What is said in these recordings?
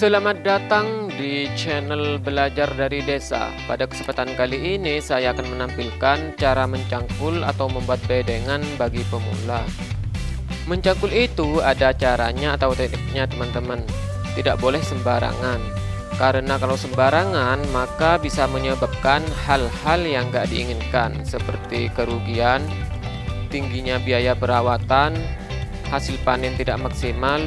Selamat datang di channel Belajar dari Desa. Pada kesempatan kali ini saya akan menampilkan cara mencangkul atau membuat bedengan bagi pemula. Mencangkul itu ada caranya atau tekniknya teman-teman. Tidak boleh sembarangan. Karena kalau sembarangan maka bisa menyebabkan hal-hal yang gak diinginkan seperti kerugian, tingginya biaya perawatan, hasil panen tidak maksimal,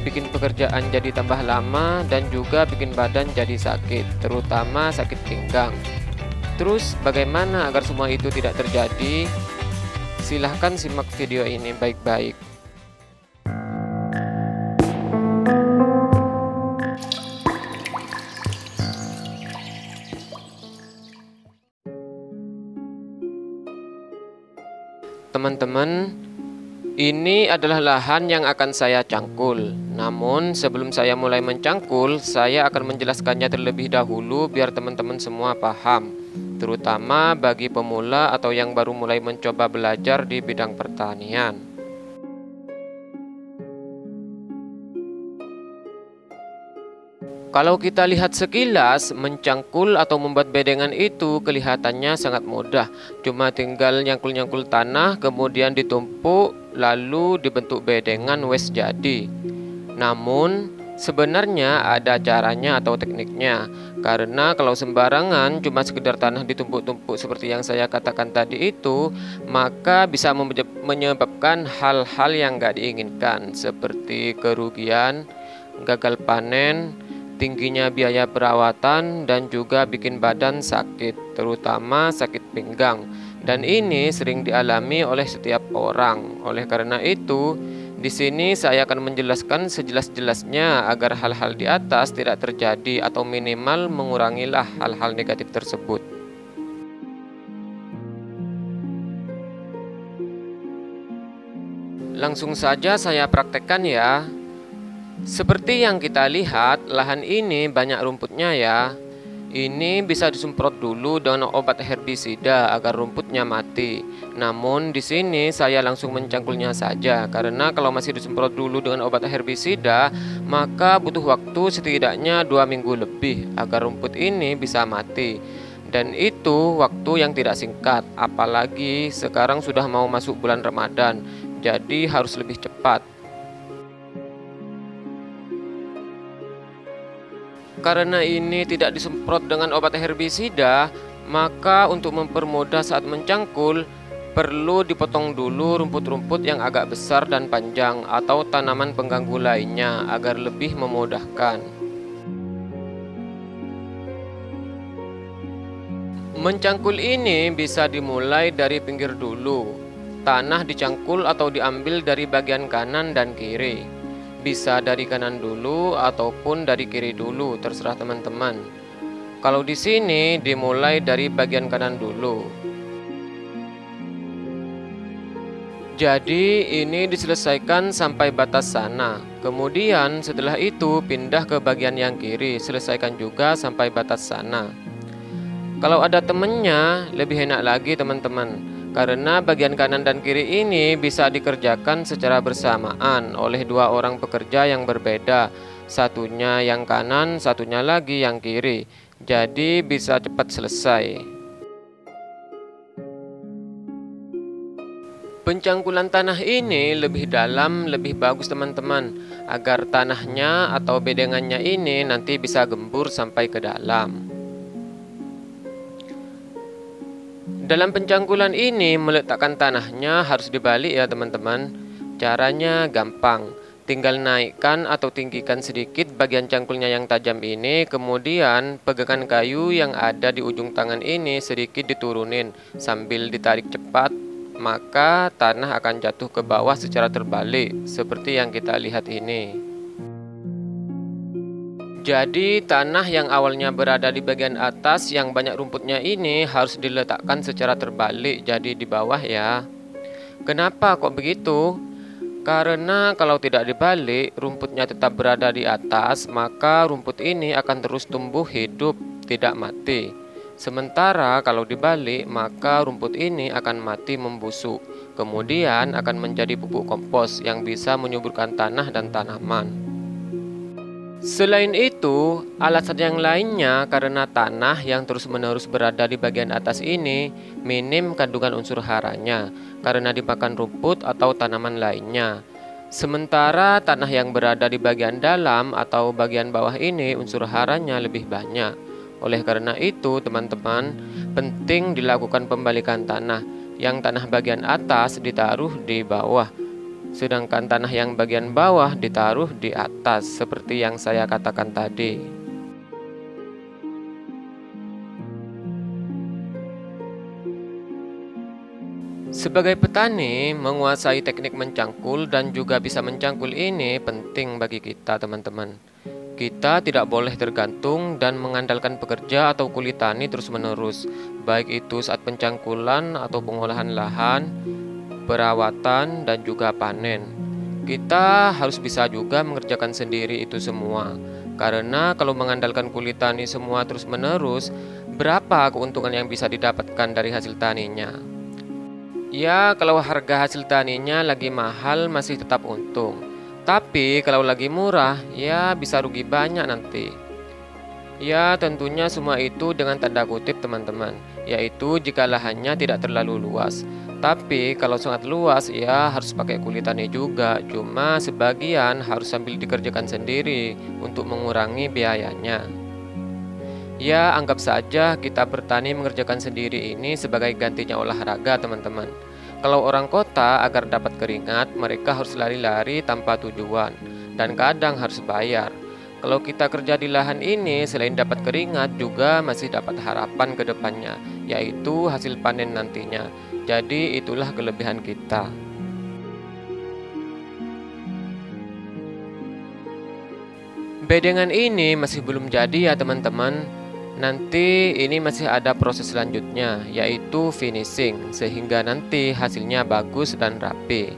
bikin pekerjaan jadi tambah lama, dan juga bikin badan jadi sakit, terutama sakit pinggang. Terus bagaimana agar semua itu tidak terjadi? Silahkan simak video ini baik-baik. Teman-teman, ini adalah lahan yang akan saya cangkul. Namun sebelum saya mulai mencangkul, saya akan menjelaskannya terlebih dahulu biar teman-teman semua paham, terutama bagi pemula atau yang baru mulai mencoba belajar di bidang pertanian. Kalau kita lihat sekilas, mencangkul atau membuat bedengan itu kelihatannya sangat mudah. Cuma tinggal nyangkul-nyangkul tanah, kemudian ditumpuk, lalu dibentuk bedengan wes jadi. Namun, sebenarnya ada caranya atau tekniknya. Karena kalau sembarangan, cuma sekedar tanah ditumpuk-tumpuk seperti yang saya katakan tadi itu, maka bisa menyebabkan hal-hal yang gak diinginkan, seperti kerugian, gagal panen, tingginya biaya perawatan, dan juga bikin badan sakit, terutama sakit pinggang. Dan ini sering dialami oleh setiap orang. Oleh karena itu, di sini saya akan menjelaskan sejelas-jelasnya agar hal-hal di atas tidak terjadi atau minimal mengurangilah hal-hal negatif tersebut. Langsung saja saya praktekkan ya. Seperti yang kita lihat, lahan ini banyak rumputnya ya. Ini bisa disemprot dulu dengan obat herbisida agar rumputnya mati. Namun di sini saya langsung mencangkulnya saja, karena kalau masih disemprot dulu dengan obat herbisida, maka butuh waktu setidaknya 2 minggu lebih agar rumput ini bisa mati. Dan itu waktu yang tidak singkat, apalagi sekarang sudah mau masuk bulan Ramadan, jadi harus lebih cepat. Karena ini tidak disemprot dengan obat herbisida, maka untuk mempermudah saat mencangkul, perlu dipotong dulu rumput-rumput yang agak besar dan panjang atau tanaman pengganggu lainnya agar lebih memudahkan. Mencangkul ini bisa dimulai dari pinggir dulu. Tanah dicangkul atau diambil dari bagian kanan dan kiri. Bisa dari kanan dulu ataupun dari kiri dulu, terserah teman-teman. Kalau di sini dimulai dari bagian kanan dulu. Jadi ini diselesaikan sampai batas sana. Kemudian setelah itu pindah ke bagian yang kiri, selesaikan juga sampai batas sana. Kalau ada temennya lebih enak lagi teman-teman. Karena bagian kanan dan kiri ini bisa dikerjakan secara bersamaan oleh 2 orang pekerja yang berbeda. Satunya yang kanan, satunya lagi yang kiri. Jadi bisa cepat selesai. Pencangkulan tanah ini lebih dalam, lebih bagus teman-teman, agar tanahnya atau bedengannya ini nanti bisa gembur sampai ke dalam. Dalam pencangkulan ini meletakkan tanahnya harus dibalik ya teman-teman. Caranya gampang, tinggal naikkan atau tinggikan sedikit bagian cangkulnya yang tajam ini. Kemudian pegangan kayu yang ada di ujung tangan ini sedikit diturunin sambil ditarik cepat, maka tanah akan jatuh ke bawah secara terbalik seperti yang kita lihat ini. Jadi tanah yang awalnya berada di bagian atas yang banyak rumputnya ini harus diletakkan secara terbalik, jadi di bawah ya. Kenapa kok begitu? Karena kalau tidak dibalik, rumputnya tetap berada di atas, maka rumput ini akan terus tumbuh hidup, tidak mati. Sementara kalau dibalik, maka rumput ini akan mati membusuk. Kemudian akan menjadi pupuk kompos yang bisa menyuburkan tanah dan tanaman. Selain itu, alasan yang lainnya karena tanah yang terus-menerus berada di bagian atas ini minim kandungan unsur haranya karena dimakan rumput atau tanaman lainnya. Sementara tanah yang berada di bagian dalam atau bagian bawah ini unsur haranya lebih banyak. Oleh karena itu, teman-teman, penting dilakukan pembalikan tanah. Yang tanah bagian atas ditaruh di bawah, sedangkan tanah yang bagian bawah ditaruh di atas, seperti yang saya katakan tadi. Sebagai petani, menguasai teknik mencangkul dan juga bisa mencangkul ini penting bagi kita, teman-teman. Kita tidak boleh tergantung dan mengandalkan pekerja atau kulit tani terus-menerus, baik itu saat pencangkulan atau pengolahan lahan, perawatan, dan juga panen. Kita harus bisa juga mengerjakan sendiri itu semua. Karena kalau mengandalkan kulit tani semua terus-menerus, berapa keuntungan yang bisa didapatkan dari hasil taninya? Ya, kalau harga hasil taninya lagi mahal masih tetap untung. Tapi kalau lagi murah, ya bisa rugi banyak nanti. Ya, tentunya semua itu dengan tanda kutip, teman-teman, yaitu jika lahannya tidak terlalu luas. Tapi kalau sangat luas, ya harus pakai kulit tani juga. Cuma sebagian harus sambil dikerjakan sendiri untuk mengurangi biayanya. Ya, anggap saja kita bertani mengerjakan sendiri ini sebagai gantinya olahraga, teman-teman. Kalau orang kota agar dapat keringat, mereka harus lari-lari tanpa tujuan dan kadang harus bayar. Kalau kita kerja di lahan ini, selain dapat keringat juga masih dapat harapan ke depannya, yaitu hasil panen nantinya. Jadi itulah kelebihan kita. Bedengan ini masih belum jadi ya, teman-teman. Nanti ini masih ada proses selanjutnya, yaitu finishing, sehingga nanti hasilnya bagus dan rapi.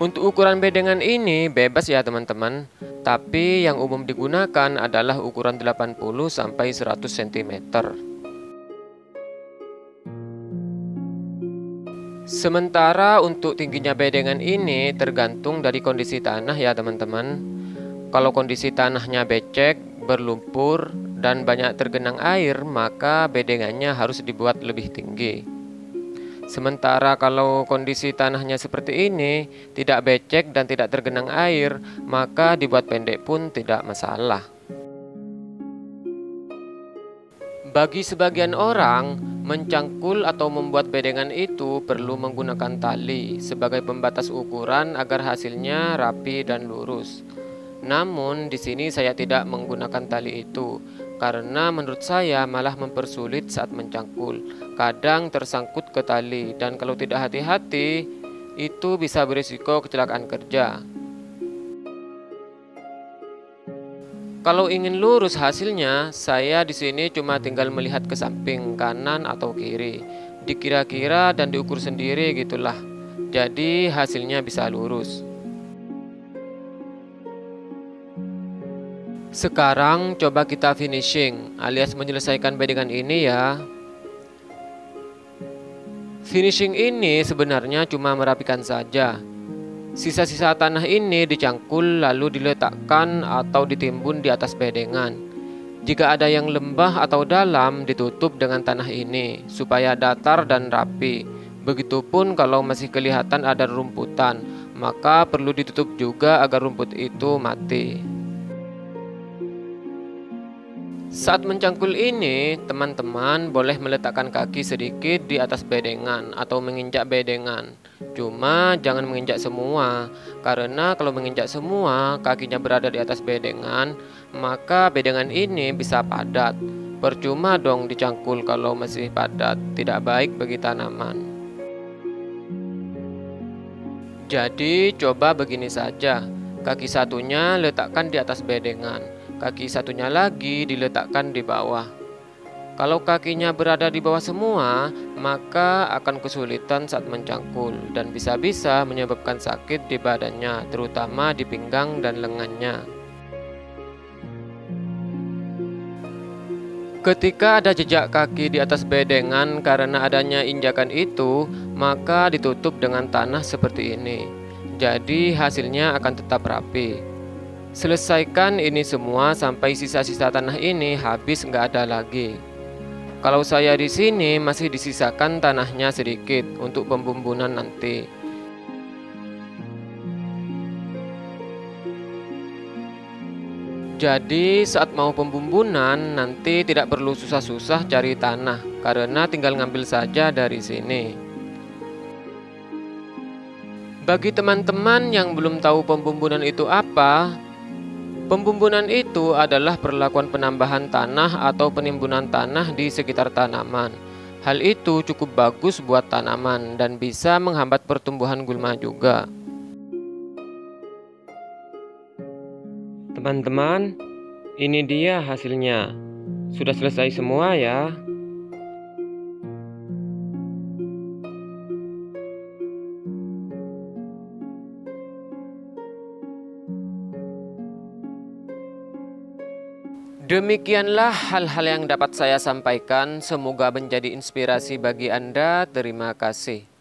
Untuk ukuran bedengan ini bebas ya, teman-teman, tapi yang umum digunakan adalah ukuran 80-100 cm. Sementara untuk tingginya bedengan ini tergantung dari kondisi tanah ya, teman-teman. Kalau kondisi tanahnya becek, berlumpur, dan banyak tergenang air, maka bedengannya harus dibuat lebih tinggi. Sementara kalau kondisi tanahnya seperti ini, tidak becek dan tidak tergenang air, maka dibuat pendek pun tidak masalah. Bagi sebagian orang, mencangkul atau membuat bedengan itu perlu menggunakan tali sebagai pembatas ukuran agar hasilnya rapi dan lurus. Namun di sini saya tidak menggunakan tali itu karena menurut saya malah mempersulit saat mencangkul. Kadang tersangkut ke tali dan kalau tidak hati-hati itu bisa berisiko kecelakaan kerja. Kalau ingin lurus hasilnya, saya di sini cuma tinggal melihat ke samping kanan atau kiri, dikira-kira dan diukur sendiri gitulah. Jadi hasilnya bisa lurus. Sekarang coba kita finishing alias menyelesaikan bedengan ini ya. Finishing ini sebenarnya cuma merapikan saja. Sisa-sisa tanah ini dicangkul lalu diletakkan atau ditimbun di atas bedengan. Jika ada yang lembah atau dalam ditutup dengan tanah ini supaya datar dan rapi. Begitupun kalau masih kelihatan ada rumputan, maka perlu ditutup juga agar rumput itu mati. Saat mencangkul ini, teman-teman boleh meletakkan kaki sedikit di atas bedengan atau menginjak bedengan. Cuma jangan menginjak semua, karena kalau menginjak semua, kakinya berada di atas bedengan, maka bedengan ini bisa padat. Percuma dong dicangkul kalau masih padat, tidak baik bagi tanaman. Jadi coba begini saja, kaki satunya letakkan di atas bedengan. Kaki satunya lagi diletakkan di bawah. Kalau kakinya berada di bawah semua, maka akan kesulitan saat mencangkul dan bisa-bisa menyebabkan sakit di badannya, terutama di pinggang dan lengannya. Ketika ada jejak kaki di atas bedengan karena adanya injakan itu, maka ditutup dengan tanah seperti ini. Jadi hasilnya akan tetap rapi. Selesaikan ini semua sampai sisa-sisa tanah ini habis nggak ada lagi. Kalau saya di sini masih disisakan tanahnya sedikit untuk pembumbunan nanti. Jadi saat mau pembumbunan nanti tidak perlu susah-susah cari tanah karena tinggal ngambil saja dari sini. Bagi teman-teman yang belum tahu pembumbunan itu apa, pembumbunan itu adalah perlakuan penambahan tanah atau penimbunan tanah di sekitar tanaman. Hal itu cukup bagus buat tanaman dan bisa menghambat pertumbuhan gulma juga. Teman-teman, ini dia hasilnya. Sudah selesai semua ya. Demikianlah hal-hal yang dapat saya sampaikan. Semoga menjadi inspirasi bagi Anda. Terima kasih.